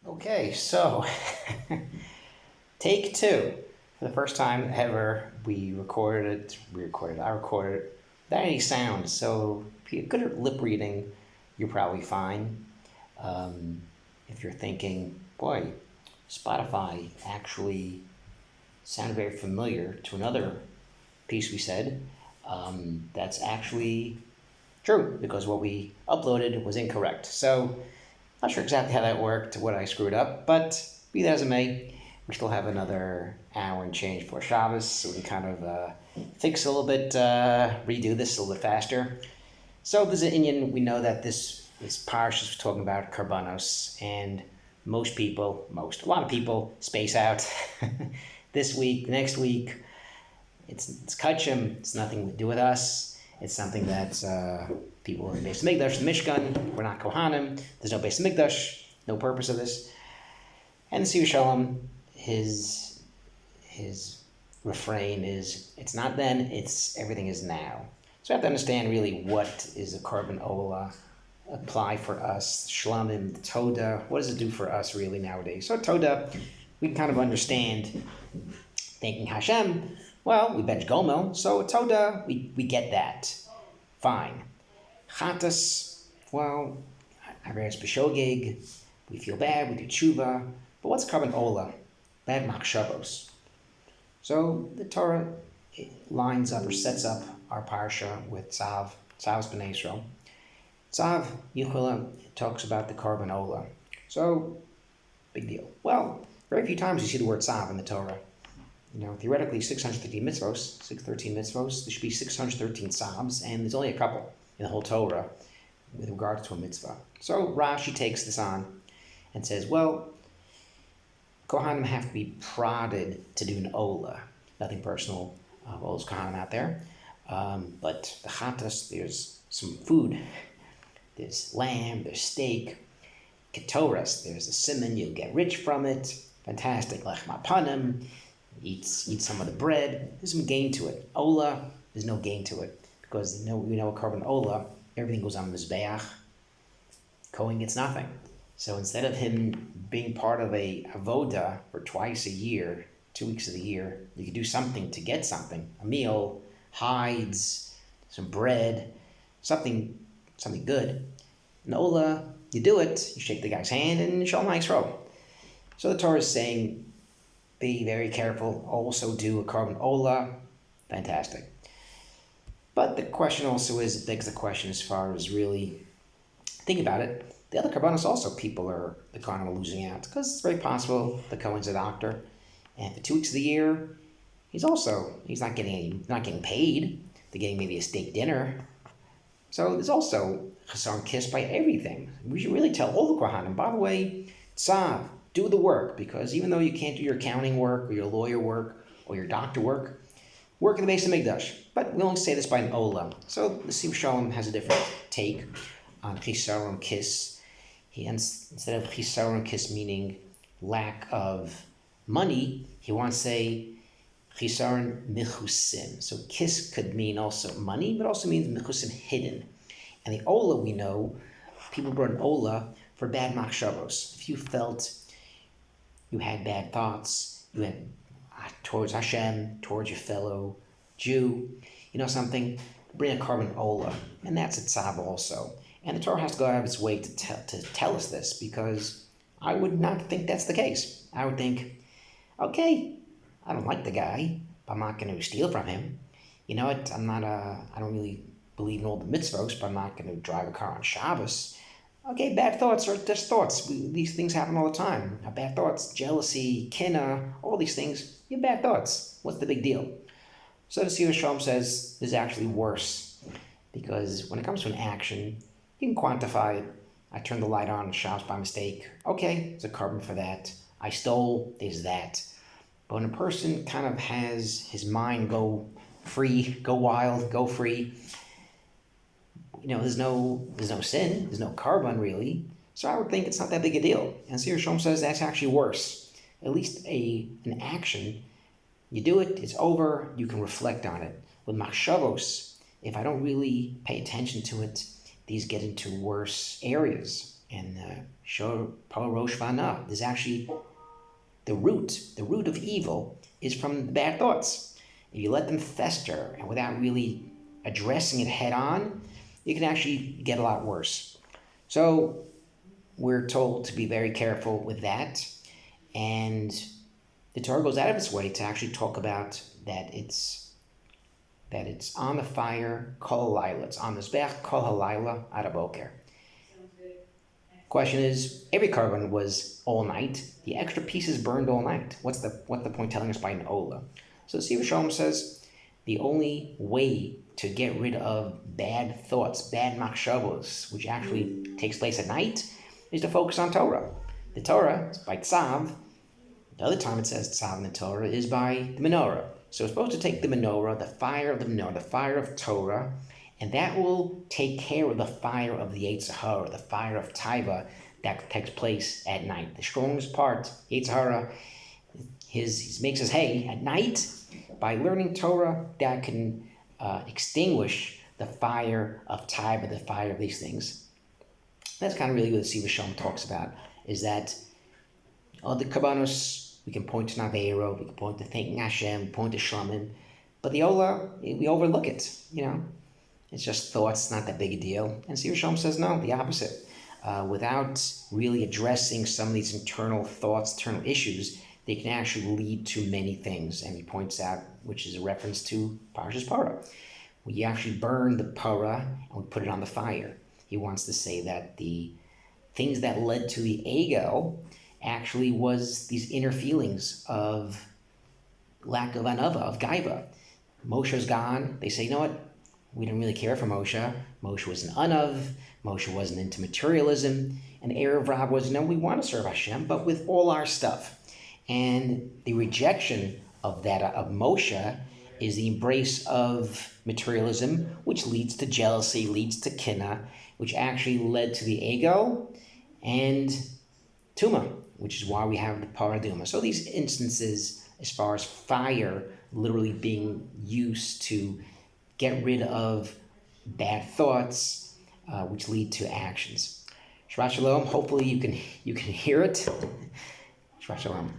Okay, so take two. For the first time ever, I recorded it without any sound. So if you're good at lip reading, you're probably fine. Um, if you're thinking, boy, Spotify actually sounded very familiar to another piece we said, that's actually true because what we uploaded was incorrect. So not sure exactly how that worked, what I screwed up, but be that as it may, we still have another hour and change for Shabbos, so we can kind of fix a little bit, redo this a little bit faster. So there's an Indian, we know that this parish is talking about Karbanos, and a lot of people space out this week, next week. It's Kachim, it's nothing to do with us. It's something that people in Beis Hamikdash, the Mishkan, we're not Kohanim. There's no Beis Hamikdash, no purpose of this. And the Siva Shalom, his refrain is, it's not then, it's everything is now. So we have to understand really what is a Korban Ola, apply for us, Shlamim, the Toda, what does it do for us really nowadays? So Toda, we can kind of understand, thinking Hashem, well, we bench Gomel, so Toda, we get that. Fine. Chatas, well, I read B'shogeg, we feel bad, we do tshuva, but what's Korban Ola? Bad machshavos. So the Torah lines up or sets up our parsha with tzav, tzav's b'nei Yisrael. Tzav, Yichula, talks about the Korban Ola. So, big deal. Well, very few times you see the word tzav in the Torah. You know, theoretically, 613 mitzvos, 613 mitzvos, there should be 613 tzavs, and there's only a couple in the whole Torah with regard to a mitzvah. So Rashi takes this on and says, well, Kohanim have to be prodded to do an Ola. Nothing personal of all those Kohanim out there. But the Chatas, there's some food. There's lamb, there's steak. Ketoras, there's a simon, you'll get rich from it. Fantastic. Lechem apanim, eat some of the bread. There's some gain to it. Ola, there's no gain to it. Because we know a Korban Ola, everything goes on Mizbeach. Kohen gets nothing. So instead of him being part of a avoda for twice a year, 2 weeks of the year, you could do something to get something. A meal, hides, some bread, something good. An Ola, you do it, you shake the guy's hand, and Shalom Yisrael. So the Torah is saying, be very careful, also do a Korban Ola, fantastic. But the question also begs the question as far as really, think about it, the other Karbanos also the Kohanim are losing out, because it's very possible the Kohen's a doctor, and for 2 weeks of the year, he's not getting paid, they're getting maybe a steak dinner. So there's also Chasar Kiss by everything. We should really tell all the Kohanim, by the way, tzav, do the work, because even though you can't do your accounting work, or your lawyer work, or your doctor work in the Beis Hamikdash. But we only say this by an Ola. So the Siva Shalom has a different take on Chisaron Kiss. Instead of Chisaron Kiss meaning lack of money, he wants to say Chisaron Michusim. So Kiss could mean also money, but also means Michusim hidden. And the Ola, we know, people brought an Ola for bad machshavos. If you felt you had bad thoughts, you had towards Hashem, towards your fellow Jew, something, bring a Korban Ola. And that's a tzav also. And the Torah has to go out of its way to tell us this, because I would not think that's the case. I would think, okay, I don't like the guy, but I'm not going to steal from him. You know what, I don't really believe in all the mitzvos, but I'm not going to drive a car on Shabbos. Okay, bad thoughts are just thoughts. These things happen all the time. Bad thoughts, jealousy, kinna, all these things, you have bad thoughts. What's the big deal? So the Siva Shalom says this is actually worse, because when it comes to an action, you can quantify it. I turned the light on Shabbos by mistake. Okay, it's a Korban for that. I stole, there's that. But when a person kind of has his mind go free, go wild, go free, there's no sin, there's no Korban really. So I would think it's not that big a deal. And Siva Shalom says that's actually worse. At least an action, you do it, it's over, you can reflect on it. With machshavos, if I don't really pay attention to it, these get into worse areas. And Shor Rosh Vana. There's actually the root of evil is from the bad thoughts. If you let them fester and without really addressing it head on, it can actually get a lot worse. So we're told to be very careful with that. And the Torah goes out of its way to actually talk about that it's on the fire kol halayla. It's on the zbech kol halayla ad haboker. Question is, every carbon was all night. The extra pieces burned all night. What's the point telling us by an ola? So Siva Shalom says the only way to get rid of bad thoughts, bad machshavos, which actually takes place at night, is to focus on Torah. The Torah is by tzav. The other time it says tzav in the Torah is by the menorah. So we're supposed to take the menorah, the fire of the menorah, the fire of Torah, and that will take care of the fire of the Yetzer Hara, the fire of Taiva that takes place at night. The strongest part, Yetzer Hara, he makes his hay at night. By learning Torah, that can extinguish the fire of Taiva, the fire of these things. That's kind of really what the Siva Shalom talks about, is that all the Kabbanos, we can point to Naveiro, we can point to thanking Hashem, point to Shlamim, but the Ola, we overlook it, It's just thoughts, it's not that big a deal. And Siva Shalom says no, the opposite. Without really addressing some of these internal thoughts, internal issues, they can actually lead to many things. And he points out, which is a reference to Parshas Parah. We actually burn the parah and we put it on the fire. He wants to say that the things that led to the egel actually was these inner feelings of lack of anava, of gaiva. Moshe's gone. They say, you know what? We didn't really care for Moshe. Moshe was an anav. Moshe wasn't into materialism. And the Erev Rav was, we want to serve Hashem, but with all our stuff. And the rejection of that, of Moshe, is the embrace of materialism, which leads to jealousy, leads to kinna, which actually led to the ego and tuma, which is why we have the paraduma. So these instances, as far as fire literally being used to get rid of bad thoughts, which lead to actions. Shabbat Shalom. Hopefully you can hear it. Shabbat Shalom.